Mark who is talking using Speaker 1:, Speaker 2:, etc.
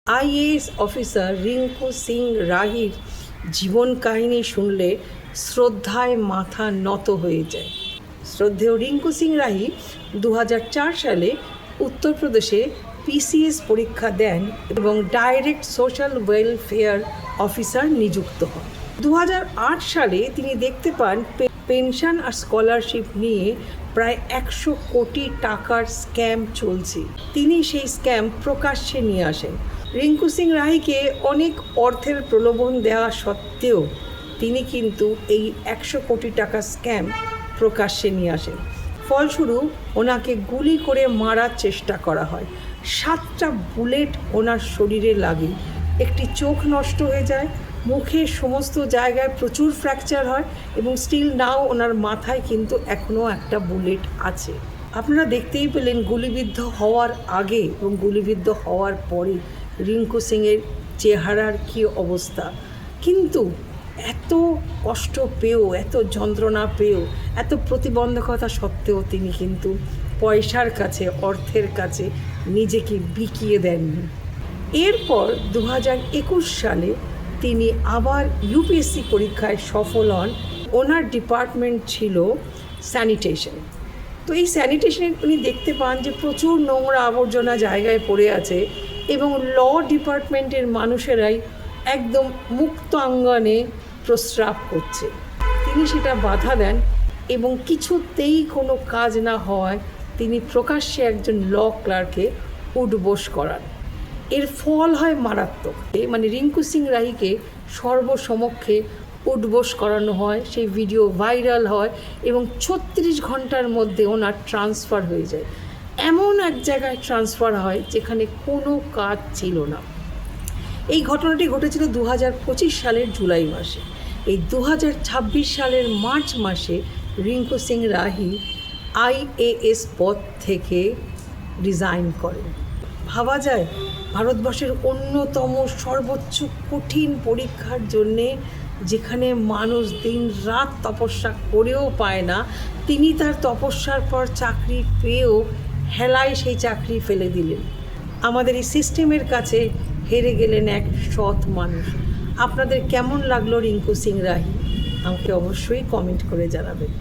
Speaker 1: IAS officer Rinku Singh রাহির জীবন কাহিনী শুনলে শ্রদ্ধায় মাথা নত হয়ে যায়। শ্রদ্ধেয় রিঙ্কু সিং রাহি 2004 সালে উত্তরপ্রদেশে পিসিএস পরীক্ষা দেন এবং ডাইরেক্ট সোশ্যাল ওয়েলফেয়ার অফিসার নিযুক্ত হন। 2008 সালে তিনি দেখতে পান পেনশন আর স্কলারশিপ নিয়ে প্রায় 100 কোটি টাকার স্ক্যাম চলছে। তিনি সেই স্ক্যাম প্রকাশ্যে নিয়ে আসেন। রিঙ্কু সিং রাহিকে অনেক অর্থের প্রলোভন দেওয়া সত্ত্বেও তিনি কিন্তু এই 100 কোটি টাকা স্ক্যাম প্রকাশ্যে নিয়ে আসেন। ফলস্বরূপ ওনাকে গুলি করে মারার চেষ্টা করা হয়। 7টা বুলেট ওনার শরীরে লাগে, একটি চোখ নষ্ট হয়ে যায়, মুখের সমস্ত জায়গায় প্রচুর ফ্র্যাকচার হয় এবং স্টিল নাও ওনার মাথায় কিন্তু এখনও একটা বুলেট আছে। আপনারা দেখতেই পেলেন গুলিবিদ্ধ হওয়ার আগে এবং গুলিবিদ্ধ হওয়ার পরে রিঙ্কু সিংয়ের চেহারার কী অবস্থা। কিন্তু এত কষ্ট পেয়েও, এত যন্ত্রণা পেয়েও, এত প্রতিবন্ধকতা সত্ত্বেও তিনি কিন্তু পয়সার কাছে, অর্থের কাছে নিজেকে বিকিয়ে দেননি। এরপর 2021 সালে তিনি আবার ইউপিএসসি পরীক্ষায় সফল হন। ওনার ডিপার্টমেন্ট ছিল স্যানিটেশন। তো এই স্যানিটেশনে উনি দেখতে পান যে প্রচুর নোংরা আবর্জনা জায়গায় পড়ে আছে এবং ল ডিপার্টমেন্টের মানুষেরাই একদম মুক্ত অঙ্গনে প্রস্রাব করছে। তিনি সেটা বাধা দেন এবং কিছুতেই কোনো কাজ না হওয়ায় তিনি প্রকাশ্যে একজন ল ক্লার্ককে উঠবোস করান। এর ফল হয় মারাত্মক। মানে রিঙ্কু সিং রাহিকে সর্বসমক্ষে উঠবোস করানো হয়, সেই ভিডিও ভাইরাল হয় এবং 36 ঘন্টার মধ্যে ওনার ট্রান্সফার হয়ে যায়। এমন এক জায়গায় ট্রান্সফার হয় যেখানে কোনো কাজ ছিল না। এই ঘটনাটি ঘটেছিল 2025 সালের জুলাই মাসে। এই 2026 সালের মার্চ মাসে রিঙ্কু সিং রাহি আইএএস পদ থেকে রিজাইন করেন। ভাবা যায় ভারতবর্ষের অন্যতম সর্বোচ্চ কঠিন পরীক্ষার জন্যে, যেখানে মানুষ দিন রাত তপস্যা করেও পায় না, তিনি তার তপস্যার পর চাকরি পেয়েও হেলায় সেই চাকরি ফেলে দিলেন। আমাদের এই সিস্টেমের কাছে হেরে গেলেন এক সৎ মানুষ। আপনাদের কেমন লাগলো রিঙ্কু সিং রাহি? আমাকে অবশ্যই কমেন্ট করে জানাবেন।